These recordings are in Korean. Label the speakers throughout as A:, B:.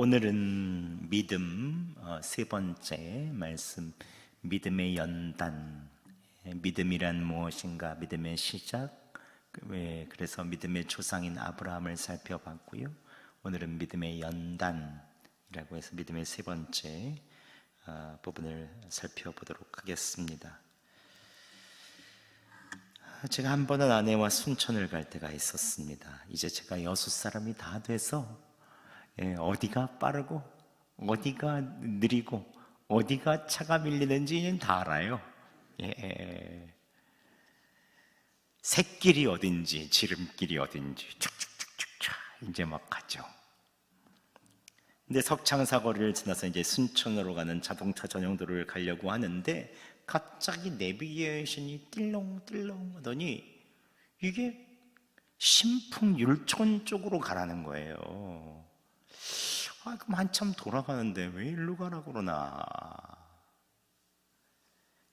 A: 오늘은 믿음 세 번째 말씀, 믿음의 연단. 믿음이란 무엇인가? 믿음의 시작. 그래서 믿음의 조상인 아브라함을 살펴봤고요. 오늘은 믿음의 연단이라고 해서 믿음의 세 번째 부분을 살펴보도록 하겠습니다. 제가 한 번은 아내와 순천을 갈 때가 있었습니다. 이제 제가 6살이 다 돼서 어디가 빠르고 어디가 느리고 어디가 차가 밀리는지는 다 알아요. 샛길이 어딘지 지름길이 어딘지 촥촥촥촥 이제 막 가죠. 근데 석창사거리를 지나서 이제 순천으로 가는 자동차 전용도로를 가려고 하는데 갑자기 내비게이션이 띨렁띨렁 하더니 이게 신풍 율촌 쪽으로 가라는 거예요. 그럼 한참 돌아가는데 왜 일로 가라고 그러나?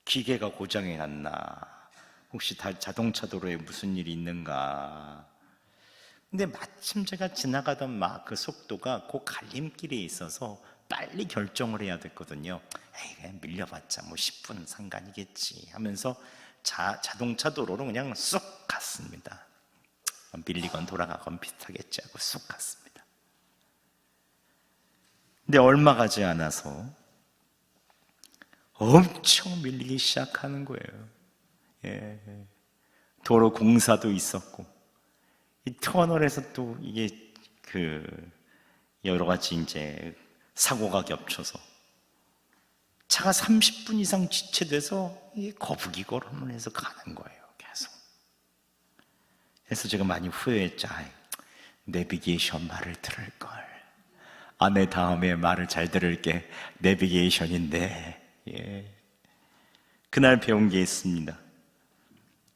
A: 기계가 고장이 났나? 혹시 자동차 도로에 무슨 일이 있는가? 근데 마침 제가 지나가던 막 그 속도가 그 갈림길에 있어서 빨리 결정을 해야 됐거든요. 그냥 밀려봤자 뭐 10분 상관이겠지 하면서 자동차 도로로 그냥 쑥 갔습니다. 밀리건 돌아가건 비슷하겠지 하고 쑥 갔습니다. 근데 얼마 가지 않아서 엄청 밀리기 시작하는 거예요. 도로 공사도 있었고, 이 터널에서 또 이게 여러 가지 이제 사고가 겹쳐서 차가 30분 이상 지체돼서 이게 거북이 걸음을 해서 가는 거예요, 계속. 그래서 제가 많이 후회했죠. 내비게이션 말을 들을 걸. 아내 다음에 말을 잘 들을게. 내비게이션인데. 그날 배운 게 있습니다.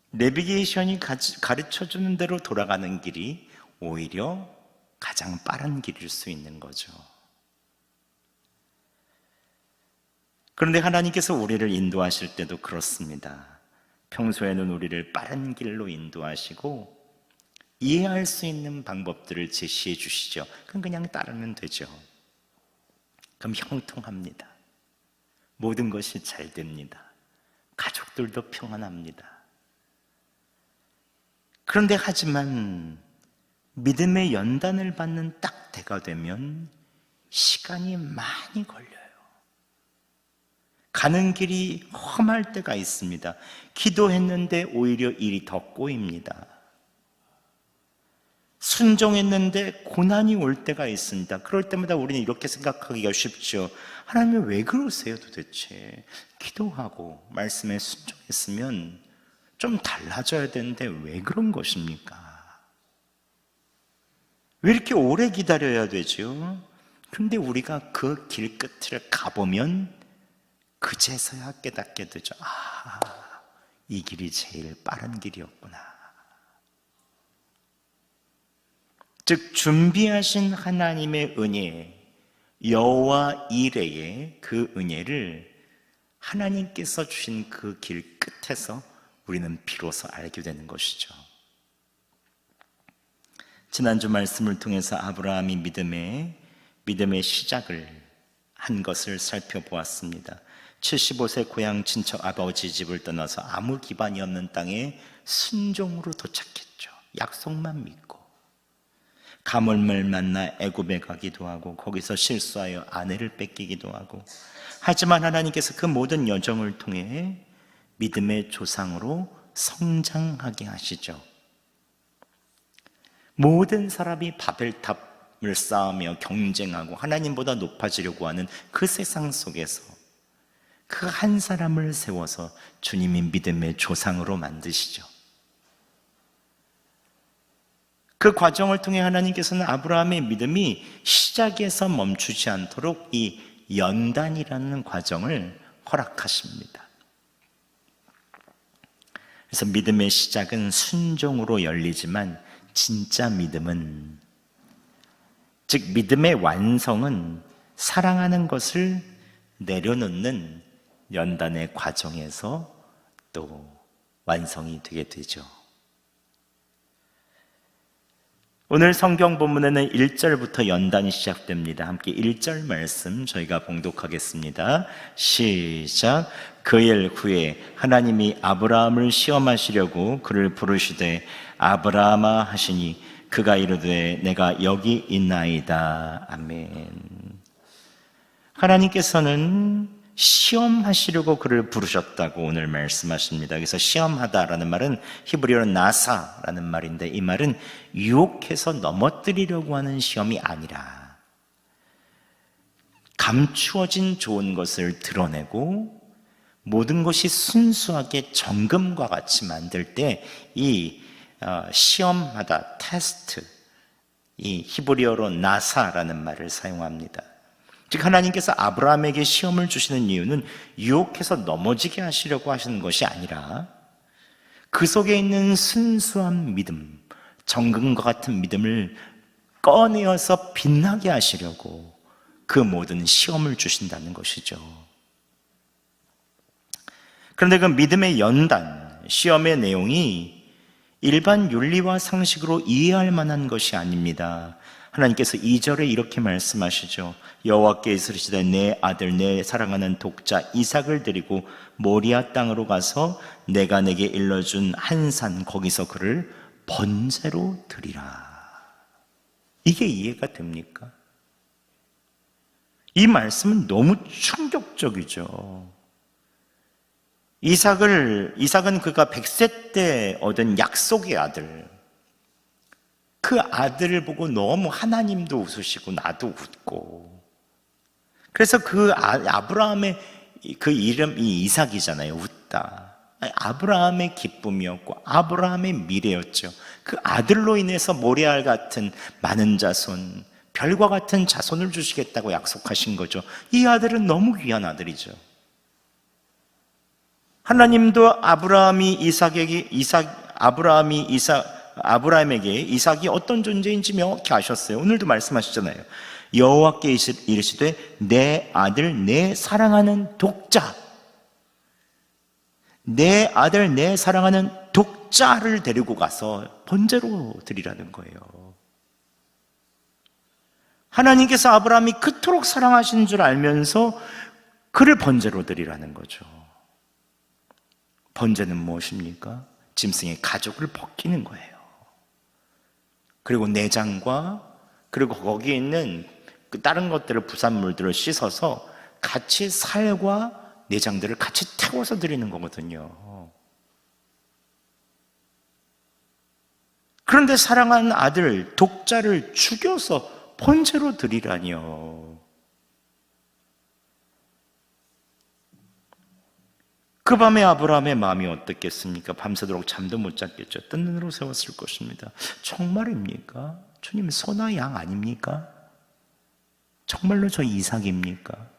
A: 내비게이션이 가르쳐주는 대로 돌아가는 길이 오히려 가장 빠른 길일 수 있는 거죠. 그런데 하나님께서 우리를 인도하실 때도 그렇습니다. 평소에는 우리를 빠른 길로 인도하시고 이해할 수 있는 방법들을 제시해 주시죠. 그럼 그냥 따르면 되죠. 그럼 형통합니다. 모든 것이 잘 됩니다. 가족들도 평안합니다. 그런데 하지만 믿음의 연단을 받는 딱 때가 되면 시간이 많이 걸려요. 가는 길이 험할 때가 있습니다. 기도했는데 오히려 일이 더 꼬입니다. 순종했는데 고난이 올 때가 있습니다. 그럴 때마다 우리는 이렇게 생각하기가 쉽죠. 하나님 왜 그러세요 도대체? 기도하고 말씀에 순종했으면 좀 달라져야 되는데 왜 그런 것입니까? 왜 이렇게 오래 기다려야 되죠? 근데 우리가 그 길 끝을 가보면 그제서야 깨닫게 되죠. 이 길이 제일 빠른 길이었구나. 즉 준비하신 하나님의 은혜, 여호와 이레의 그 은혜를 하나님께서 주신 그 길 끝에서 우리는 비로소 알게 되는 것이죠. 지난주 말씀을 통해서 아브라함이 믿음의 시작을 한 것을 살펴보았습니다. 75세 고향 친척 아버지 집을 떠나서 아무 기반이 없는 땅에 순종으로 도착했죠. 약속만 믿고 가물을 만나 애굽에 가기도 하고 거기서 실수하여 아내를 뺏기기도 하고, 하지만 하나님께서 그 모든 여정을 통해 믿음의 조상으로 성장하게 하시죠. 모든 사람이 바벨탑을 쌓으며 경쟁하고 하나님보다 높아지려고 하는 그 세상 속에서 그 한 사람을 세워서 주님이 믿음의 조상으로 만드시죠. 그 과정을 통해 하나님께서는 아브라함의 믿음이 시작에서 멈추지 않도록 이 연단이라는 과정을 허락하십니다. 그래서 믿음의 시작은 순종으로 열리지만 진짜 믿음은, 즉 믿음의 완성은 사랑하는 것을 내려놓는 연단의 과정에서 또 완성이 되게 되죠. 오늘 성경 본문에는 1절부터 연단이 시작됩니다. 함께 1절 말씀 저희가 봉독하겠습니다. 시작. 그 일 후에 하나님이 아브라함을 시험하시려고 그를 부르시되 아브라함아 하시니 그가 이르되 내가 여기 있나이다. 아멘. 하나님께서는 시험하시려고 그를 부르셨다고 오늘 말씀하십니다. 그래서 시험하다라는 말은 히브리어로 나사라는 말인데, 이 말은 유혹해서 넘어뜨리려고 하는 시험이 아니라 감추어진 좋은 것을 드러내고 모든 것이 순수하게 정금과 같이 만들 때 이 시험하다, 테스트, 이 히브리어로 나사라는 말을 사용합니다. 즉 하나님께서 아브라함에게 시험을 주시는 이유는 유혹해서 넘어지게 하시려고 하시는 것이 아니라 그 속에 있는 순수한 믿음, 정금과 같은 믿음을 꺼내어서 빛나게 하시려고 그 모든 시험을 주신다는 것이죠. 그런데 그 믿음의 연단, 시험의 내용이 일반 윤리와 상식으로 이해할 만한 것이 아닙니다. 하나님께서 2절에 이렇게 말씀하시죠. 여호와께서 이르시되 내 아들 내 사랑하는 독자 이삭을 데리고 모리아 땅으로 가서 내가 내게 일러준 한 산 거기서 그를 번제로 드리라. 이게 이해가 됩니까? 이 말씀은 너무 충격적이죠. 이삭은 그가 100세 때 얻은 약속의 아들, 그 아들을 보고 너무 하나님도 웃으시고 나도 웃고, 그래서 그 아브라함의 그 이름이 이삭이잖아요. 웃다. 아브라함의 기쁨이었고 아브라함의 미래였죠. 그 아들로 인해서 모레알 같은 많은 자손, 별과 같은 자손을 주시겠다고 약속하신 거죠. 이 아들은 너무 귀한 아들이죠. 하나님도 아브라함에게 이삭이 어떤 존재인지 명확히 아셨어요. 오늘도 말씀하시잖아요. 여호와께 이르시되 내 아들 내 사랑하는 독자, 내 아들 내 사랑하는 독자를 데리고 가서 번제로 드리라는 거예요. 하나님께서 아브라함이 그토록 사랑하시는 줄 알면서 그를 번제로 드리라는 거죠. 번제는 무엇입니까? 짐승의 가죽을 벗기는 거예요. 그리고 내장과 그리고 거기에 있는 그 다른 것들을, 부산물들을 씻어서 같이 살과 내장들을 같이 태워서 드리는 거거든요. 그런데 사랑하는 아들 독자를 죽여서 번제로 드리라니요. 그 밤에 아브라함의 마음이 어떻겠습니까? 밤새도록 잠도 못 잤겠죠. 뜬 눈으로 세웠을 것입니다. 정말입니까? 주님 소나 양 아닙니까? 정말로 저 이삭입니까?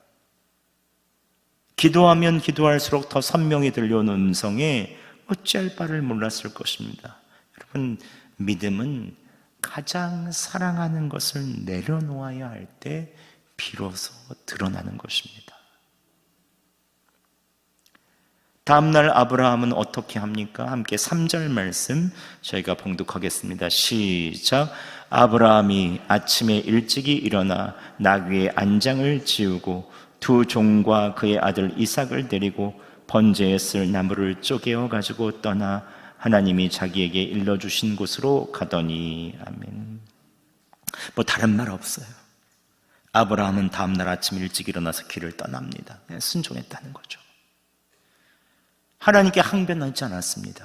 A: 기도하면 기도할수록 더 선명히 들려오는 음성에 어찌할 바를 몰랐을 것입니다. 여러분, 믿음은 가장 사랑하는 것을 내려놓아야 할 때 비로소 드러나는 것입니다. 다음날 아브라함은 어떻게 합니까? 함께 3절 말씀 저희가 봉독하겠습니다. 시작. 아브라함이 아침에 일찍이 일어나 나귀의 안장을 지우고 두 종과 그의 아들 이삭을 데리고 번제에 쓸 나무를 쪼개어 가지고 떠나 하나님이 자기에게 일러주신 곳으로 가더니. 아멘. 뭐 다른 말 없어요. 아브라함은 다음날 아침 일찍 일어나서 길을 떠납니다. 순종했다는 거죠. 하나님께 항변하지 않았습니다.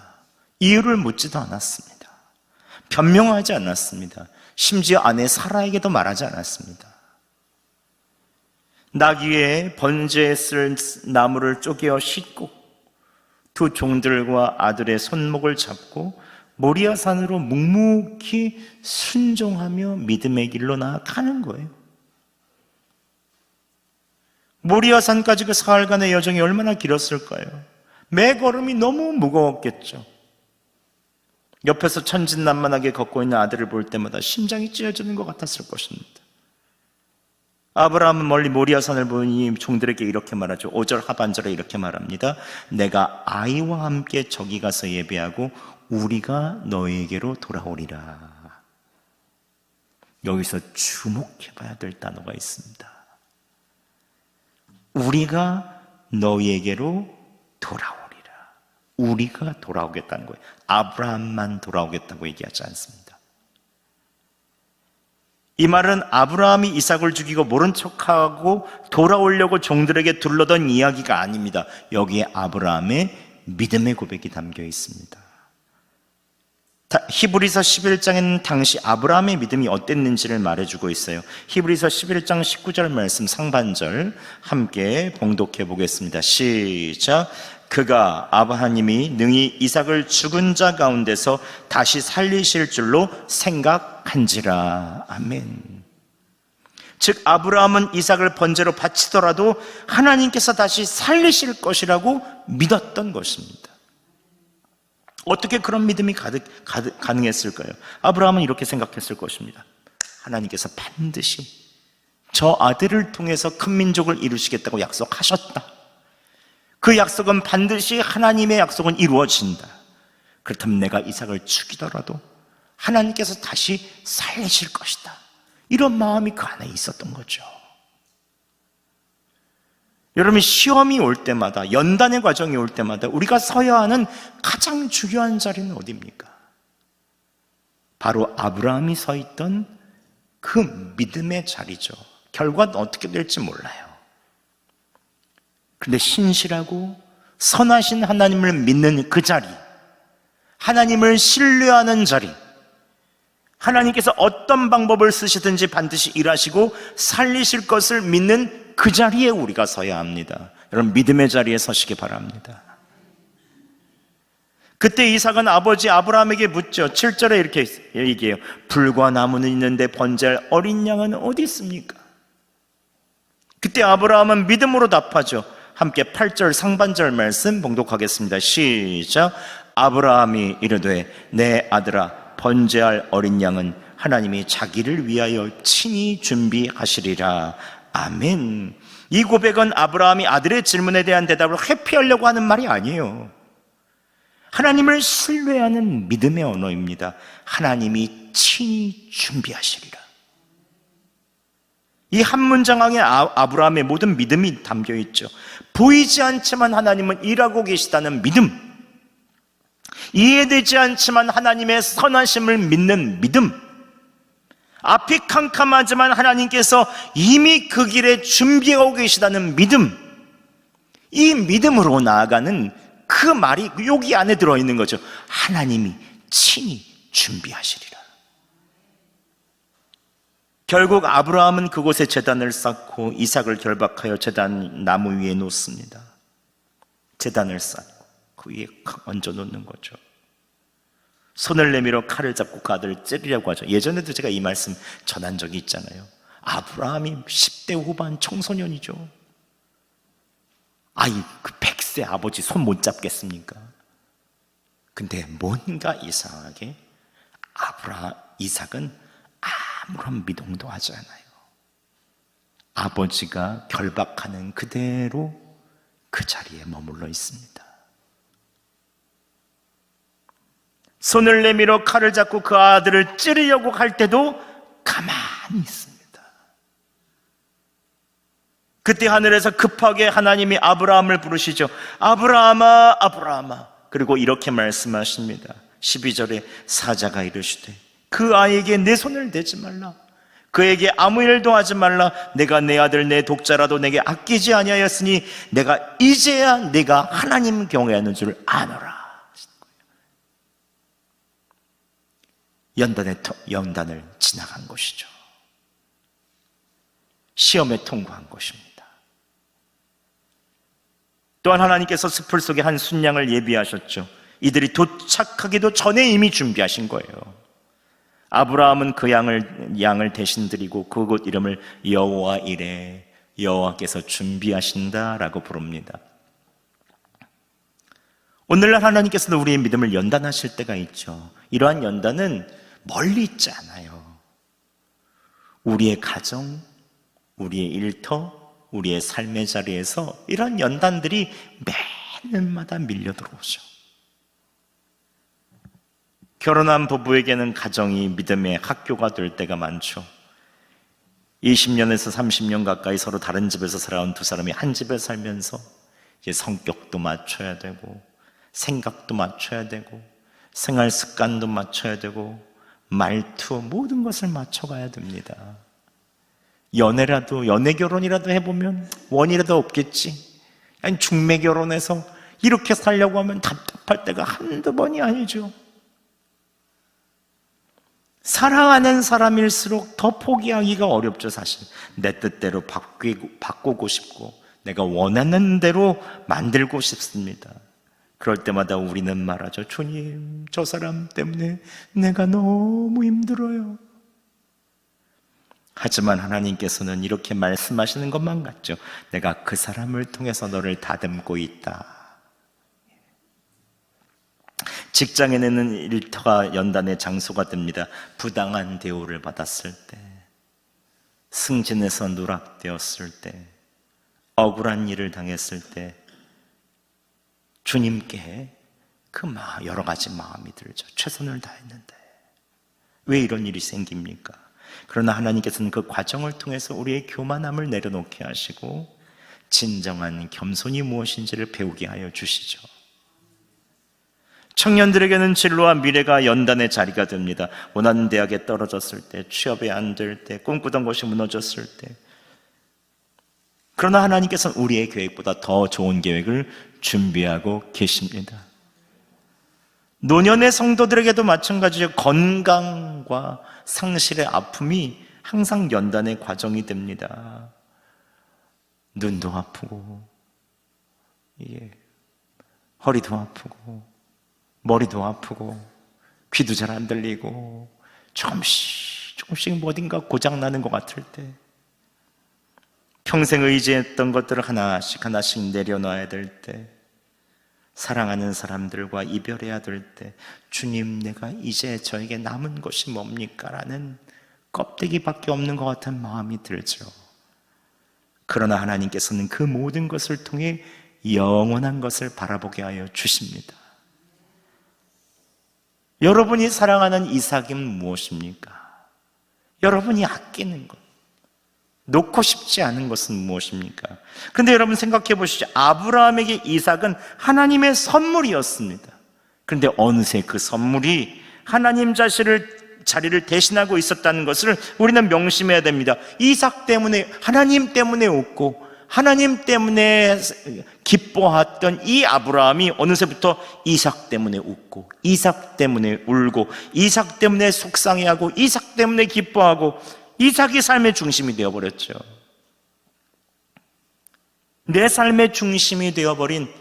A: 이유를 묻지도 않았습니다. 변명하지 않았습니다. 심지어 아내 사라에게도 말하지 않았습니다. 나귀의 번제에 쓸 나무를 쪼개어 싣고 두 종들과 아들의 손목을 잡고 모리아 산으로 묵묵히 순종하며 믿음의 길로 나아가는 거예요. 모리아 산까지 그 사흘간의 여정이 얼마나 길었을까요? 매 걸음이 너무 무거웠겠죠. 옆에서 천진난만하게 걷고 있는 아들을 볼 때마다 심장이 찢어지는 것 같았을 것입니다. 아브라함은 멀리 모리아산을 보니 종들에게 이렇게 말하죠. 5절 하반절에 이렇게 말합니다. 내가 아이와 함께 저기 가서 예배하고 우리가 너희에게로 돌아오리라. 여기서 주목해 봐야 될 단어가 있습니다. 우리가 너희에게로 돌아오리라. 우리가 돌아오겠다는 거예요. 아브라함만 돌아오겠다고 얘기하지 않습니다. 이 말은 아브라함이 이삭을 죽이고 모른 척하고 돌아오려고 종들에게 둘러던 이야기가 아닙니다. 여기에 아브라함의 믿음의 고백이 담겨 있습니다. 히브리서 11장에는 당시 아브라함의 믿음이 어땠는지를 말해주고 있어요. 히브리서 11장 19절 말씀 상반절 함께 봉독해 보겠습니다. 시작. 그가 하나님이 능히 이삭을 죽은 자 가운데서 다시 살리실 줄로 생각한지라. 아멘. 즉 아브라함은 이삭을 번제로 바치더라도 하나님께서 다시 살리실 것이라고 믿었던 것입니다. 어떻게 그런 믿음이 가능했을까요? 아브라함은 이렇게 생각했을 것입니다. 하나님께서 반드시 저 아들을 통해서 큰 민족을 이루시겠다고 약속하셨다. 그 약속은 반드시 하나님의 약속은 이루어진다. 그렇다면 내가 이삭을 죽이더라도 하나님께서 다시 살리실 것이다. 이런 마음이 그 안에 있었던 거죠. 여러분, 시험이 올 때마다, 연단의 과정이 올 때마다 우리가 서야 하는 가장 중요한 자리는 어디입니까? 바로 아브라함이 서 있던 그 믿음의 자리죠. 결과는 어떻게 될지 몰라요. 그런데 신실하고 선하신 하나님을 믿는 그 자리, 하나님을 신뢰하는 자리, 하나님께서 어떤 방법을 쓰시든지 반드시 일하시고 살리실 것을 믿는 그 자리에 우리가 서야 합니다. 여러분, 믿음의 자리에 서시기 바랍니다. 그때 이삭은 아버지 아브라함에게 묻죠. 7절에 이렇게 얘기해요. 불과 나무는 있는데 번제할 어린 양은 어디 있습니까? 그때 아브라함은 믿음으로 답하죠. 함께 8절 상반절 말씀 봉독하겠습니다. 시작. 아브라함이 이르되 내 아들아, 번제할 어린 양은 하나님이 자기를 위하여 친히 준비하시리라. 아멘. 이 고백은 아브라함이 아들의 질문에 대한 대답을 회피하려고 하는 말이 아니에요. 하나님을 신뢰하는 믿음의 언어입니다. 하나님이 친히 준비하시리라. 이 한 문장 안에 아브라함의 모든 믿음이 담겨 있죠. 보이지 않지만 하나님은 일하고 계시다는 믿음, 이해되지 않지만 하나님의 선하심을 믿는 믿음, 앞이 캄캄하지만 하나님께서 이미 그 길에 준비하고 계시다는 믿음, 이 믿음으로 나아가는 그 말이 여기 안에 들어있는 거죠. 하나님이 친히 준비하시리라. 결국 아브라함은 그곳에 제단을 쌓고 이삭을 결박하여 제단 나무 위에 놓습니다. 제단을 쌓고 그 위에 얹어 놓는 거죠. 손을 내밀어 칼을 잡고 그 아들을 찌르려고 하죠. 예전에도 제가 이 말씀 전한 적이 있잖아요. 아브라함이 10대 후반 청소년이죠. 그 100세 아버지 손 못 잡겠습니까? 근데 뭔가 이상하게 이삭은 아무런 미동도 하지 않아요. 아버지가 결박하는 그대로 그 자리에 머물러 있습니다. 손을 내밀어 칼을 잡고 그 아들을 찌르려고 할 때도 가만히 있습니다. 그때 하늘에서 급하게 하나님이 아브라함을 부르시죠. 아브라함아, 아브라함아. 그리고 이렇게 말씀하십니다. 12절에 사자가 이르시되 그 아이에게 내 손을 대지 말라. 그에게 아무 일도 하지 말라. 내가 내 아들 내 독자라도 내게 아끼지 아니하였으니 내가 이제야 네가 하나님 경외하는 줄 아노라. 연단을 지나간 것이죠. 시험에 통과한 것입니다. 또한 하나님께서 숲을 속에 한 순양을 예비하셨죠. 이들이 도착하기도 전에 이미 준비하신 거예요. 아브라함은 그 양을 대신 드리고 그곳 이름을 여호와 이레, 여호와께서 준비하신다라고 부릅니다. 오늘날 하나님께서는 우리의 믿음을 연단하실 때가 있죠. 이러한 연단은 멀리 있지 않아요. 우리의 가정, 우리의 일터, 우리의 삶의 자리에서 이런 연단들이 매년마다 밀려 들어오죠. 결혼한 부부에게는 가정이 믿음의 학교가 될 때가 많죠. 20년에서 30년 가까이 서로 다른 집에서 살아온 두 사람이 한 집에 살면서 이제 성격도 맞춰야 되고 생각도 맞춰야 되고 생활 습관도 맞춰야 되고 말투 모든 것을 맞춰가야 됩니다. 연애 결혼이라도 해보면 원이라도 없겠지. 아니 중매 결혼해서 이렇게 살려고 하면 답답할 때가 한두 번이 아니죠. 사랑하는 사람일수록 더 포기하기가 어렵죠. 사실 내 뜻대로 바꾸고 싶고 내가 원하는 대로 만들고 싶습니다. 그럴 때마다 우리는 말하죠. 주님, 저 사람 때문에 내가 너무 힘들어요. 하지만 하나님께서는 이렇게 말씀하시는 것만 같죠. 내가 그 사람을 통해서 너를 다듬고 있다. 직장에는 일터가 연단의 장소가 됩니다. 부당한 대우를 받았을 때, 승진에서 누락되었을 때, 억울한 일을 당했을 때 주님께 여러 가지 마음이 들죠. 최선을 다했는데 왜 이런 일이 생깁니까? 그러나 하나님께서는 그 과정을 통해서 우리의 교만함을 내려놓게 하시고 진정한 겸손이 무엇인지를 배우게 하여 주시죠. 청년들에게는 진로와 미래가 연단의 자리가 됩니다. 원하는 대학에 떨어졌을 때, 취업이 안 될 때, 꿈꾸던 것이 무너졌을 때. 그러나 하나님께서는 우리의 계획보다 더 좋은 계획을 준비하고 계십니다. 노년의 성도들에게도 마찬가지로 건강과 상실의 아픔이 항상 연단의 과정이 됩니다. 눈도 아프고 허리도 아프고 머리도 아프고 귀도 잘 안 들리고 조금씩 어딘가 고장나는 것 같을 때 평생 의지했던 것들을 하나씩 내려놔야 될 때, 사랑하는 사람들과 이별해야 될 때, 주님, 내가 이제 저에게 남은 것이 뭡니까? 라는 껍데기밖에 없는 것 같은 마음이 들죠. 그러나 하나님께서는 그 모든 것을 통해 영원한 것을 바라보게 하여 주십니다. 여러분이 사랑하는 이삭은 무엇입니까? 여러분이 아끼는 것, 놓고 싶지 않은 것은 무엇입니까? 그런데 여러분 생각해 보시죠. 아브라함에게 이삭은 하나님의 선물이었습니다. 그런데 어느새 그 선물이 하나님 자리를 대신하고 있었다는 것을 우리는 명심해야 됩니다. 이삭 때문에, 하나님 때문에 웃고 하나님 때문에 기뻐했던 이 아브라함이 어느새부터 이삭 때문에 웃고 이삭 때문에 울고 이삭 때문에 속상해하고 이삭 때문에 기뻐하고 이삭이 삶의 중심이 되어버렸죠. 내 삶의 중심이 되어버린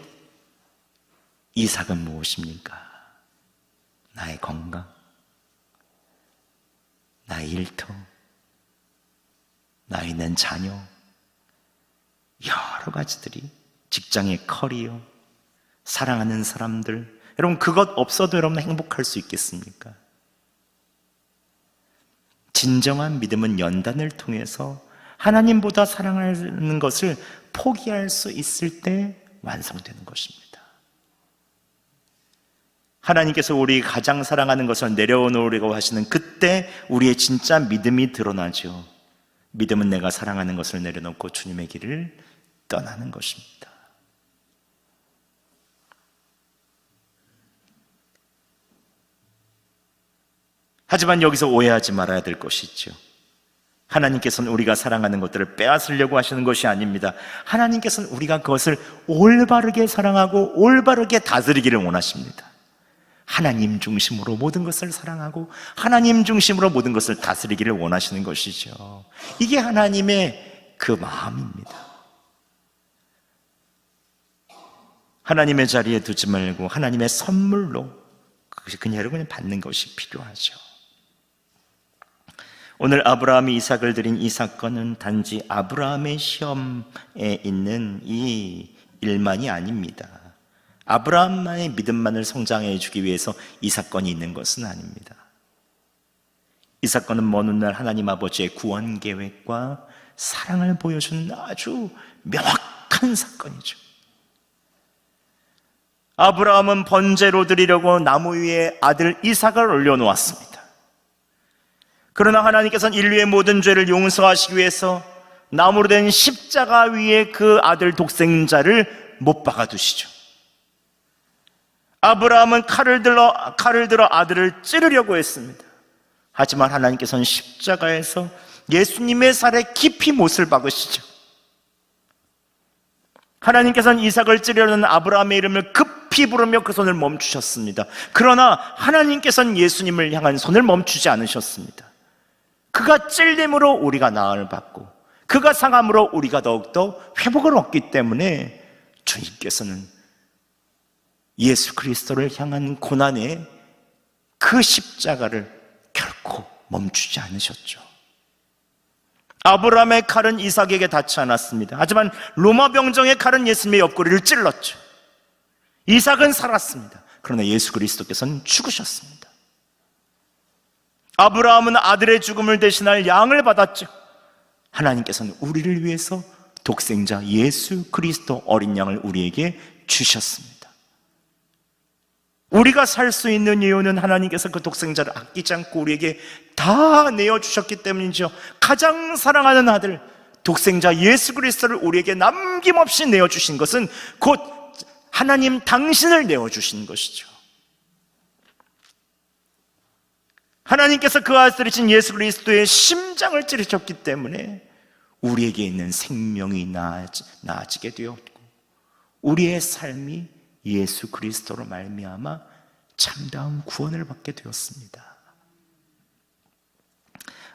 A: 이삭은 무엇입니까? 나의 건강, 나의 일터, 나의 있는 자녀, 여러 가지들이, 직장의 커리어, 사랑하는 사람들. 여러분, 그것 없어도 여러분 행복할 수 있겠습니까? 진정한 믿음은 연단을 통해서 하나님보다 사랑하는 것을 포기할 수 있을 때 완성되는 것입니다. 하나님께서 우리 가장 사랑하는 것을 내려놓으려고 하시는 그때 우리의 진짜 믿음이 드러나죠. 믿음은 내가 사랑하는 것을 내려놓고 주님의 길을 떠나는 것입니다. 하지만 여기서 오해하지 말아야 될 것이 있죠. 하나님께서는 우리가 사랑하는 것들을 빼앗으려고 하시는 것이 아닙니다. 하나님께서는 우리가 그것을 올바르게 사랑하고 올바르게 다스리기를 원하십니다. 하나님 중심으로 모든 것을 사랑하고 하나님 중심으로 모든 것을 다스리기를 원하시는 것이죠. 이게 하나님의 그 마음입니다. 하나님의 자리에 두지 말고 하나님의 선물로 그녀를 그냥 받는 것이 필요하죠. 오늘 아브라함이 이삭을 드린 이 사건은 단지 아브라함의 시험에 있는 이 일만이 아닙니다. 아브라함만의 믿음만을 성장해 주기 위해서 이 사건이 있는 것은 아닙니다. 이 사건은 먼 훗날 하나님 아버지의 구원 계획과 사랑을 보여주는 아주 명확한 사건이죠. 아브라함은 번제로 드리려고 나무 위에 아들 이삭을 올려놓았습니다. 그러나 하나님께서는 인류의 모든 죄를 용서하시기 위해서 나무로 된 십자가 위에 그 아들 독생자를 못 박아두시죠. 아브라함은 칼을 들어 아들을 찌르려고 했습니다. 하지만 하나님께서는 십자가에서 예수님의 살에 깊이 못을 박으시죠. 하나님께서는 이삭을 찌르려는 아브라함의 이름을 급히 부르며 그 손을 멈추셨습니다. 그러나 하나님께서는 예수님을 향한 손을 멈추지 않으셨습니다. 그가 찔림으로 우리가 나음을 받고 그가 상함으로 우리가 더욱더 회복을 얻기 때문에 주님께서는 예수 그리스도를 향한 고난의 그 십자가를 결코 멈추지 않으셨죠. 아브라함의 칼은 이삭에게 닿지 않았습니다. 하지만 로마 병정의 칼은 예수님의 옆구리를 찔렀죠. 이삭은 살았습니다. 그러나 예수 그리스도께서는 죽으셨습니다. 아브라함은 아들의 죽음을 대신할 양을 받았죠. 하나님께서는 우리를 위해서 독생자 예수 그리스도 어린 양을 우리에게 주셨습니다. 우리가 살 수 있는 이유는 하나님께서 그 독생자를 아끼지 않고 우리에게 다 내어주셨기 때문이죠. 가장 사랑하는 아들 독생자 예수 그리스도를 우리에게 남김없이 내어주신 것은 곧 하나님 당신을 내어주신 것이죠. 하나님께서 그 아들이신 예수 그리스도의 심장을 찌르셨기 때문에 우리에게 있는 생명이 나아지게 되었고 우리의 삶이 예수 그리스도로 말미암아 참다운 구원을 받게 되었습니다.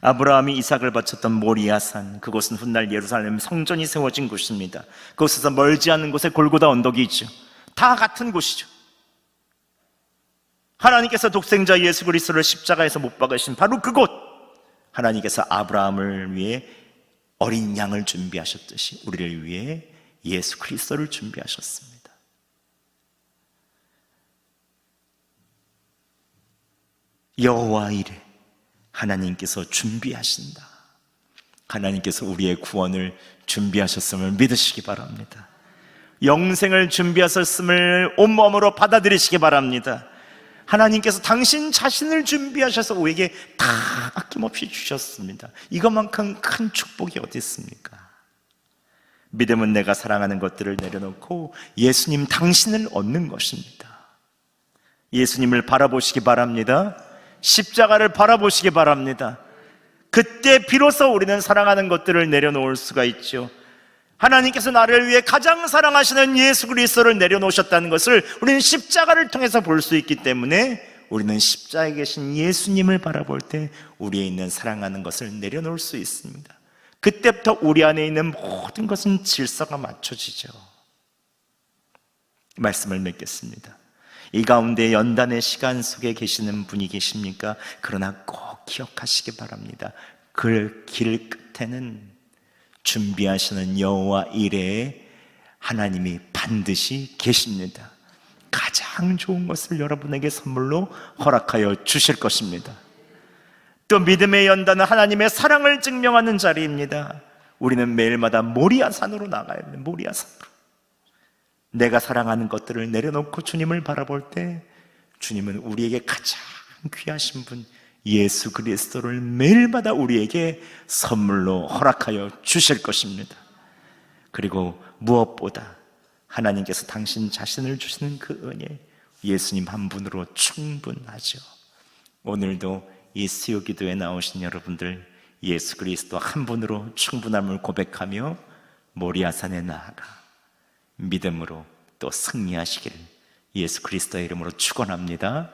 A: 아브라함이 이삭을 바쳤던 모리아산, 그곳은 훗날 예루살렘 성전이 세워진 곳입니다. 그곳에서 멀지 않은 곳에 골고다 언덕이 있죠. 다 같은 곳이죠. 하나님께서 독생자 예수 그리스도를 십자가에서 못 박으신 바로 그곳, 하나님께서 아브라함을 위해 어린 양을 준비하셨듯이 우리를 위해 예수 그리스도를 준비하셨습니다. 여호와 이레, 하나님께서 준비하신다. 하나님께서 우리의 구원을 준비하셨음을 믿으시기 바랍니다. 영생을 준비하셨음을 온몸으로 받아들이시기 바랍니다. 하나님께서 당신 자신을 준비하셔서 우리에게 다 아낌없이 주셨습니다. 이것만큼 큰 축복이 어디 있습니까? 믿음은 내가 사랑하는 것들을 내려놓고 예수님 당신을 얻는 것입니다. 예수님을 바라보시기 바랍니다. 십자가를 바라보시기 바랍니다. 그때 비로소 우리는 사랑하는 것들을 내려놓을 수가 있죠. 하나님께서 나를 위해 가장 사랑하시는 예수 그리스도를 내려놓으셨다는 것을 우리는 십자가를 통해서 볼 수 있기 때문에 우리는 십자가에 계신 예수님을 바라볼 때 우리에 있는 사랑하는 것을 내려놓을 수 있습니다. 그때부터 우리 안에 있는 모든 것은 질서가 맞춰지죠. 말씀을 맺겠습니다. 이 가운데 연단의 시간 속에 계시는 분이 계십니까? 그러나 꼭 기억하시기 바랍니다. 그 길 끝에는 준비하시는 여호와 이레에 하나님이 반드시 계십니다. 가장 좋은 것을 여러분에게 선물로 허락하여 주실 것입니다. 또 믿음의 연단은 하나님의 사랑을 증명하는 자리입니다. 우리는 매일마다 모리아산으로 나가야 합니다. 모리아산으로. 내가 사랑하는 것들을 내려놓고 주님을 바라볼 때 주님은 우리에게 가장 귀하신 분 예수 그리스도를 매일마다 우리에게 선물로 허락하여 주실 것입니다. 그리고 무엇보다 하나님께서 당신 자신을 주시는 그 은혜, 예수님 한 분으로 충분하죠. 오늘도 이 수요기도에 나오신 여러분들 예수 그리스도 한 분으로 충분함을 고백하며 모리아산에 나아가 믿음으로 또 승리하시기를 예수 그리스도의 이름으로 축원합니다.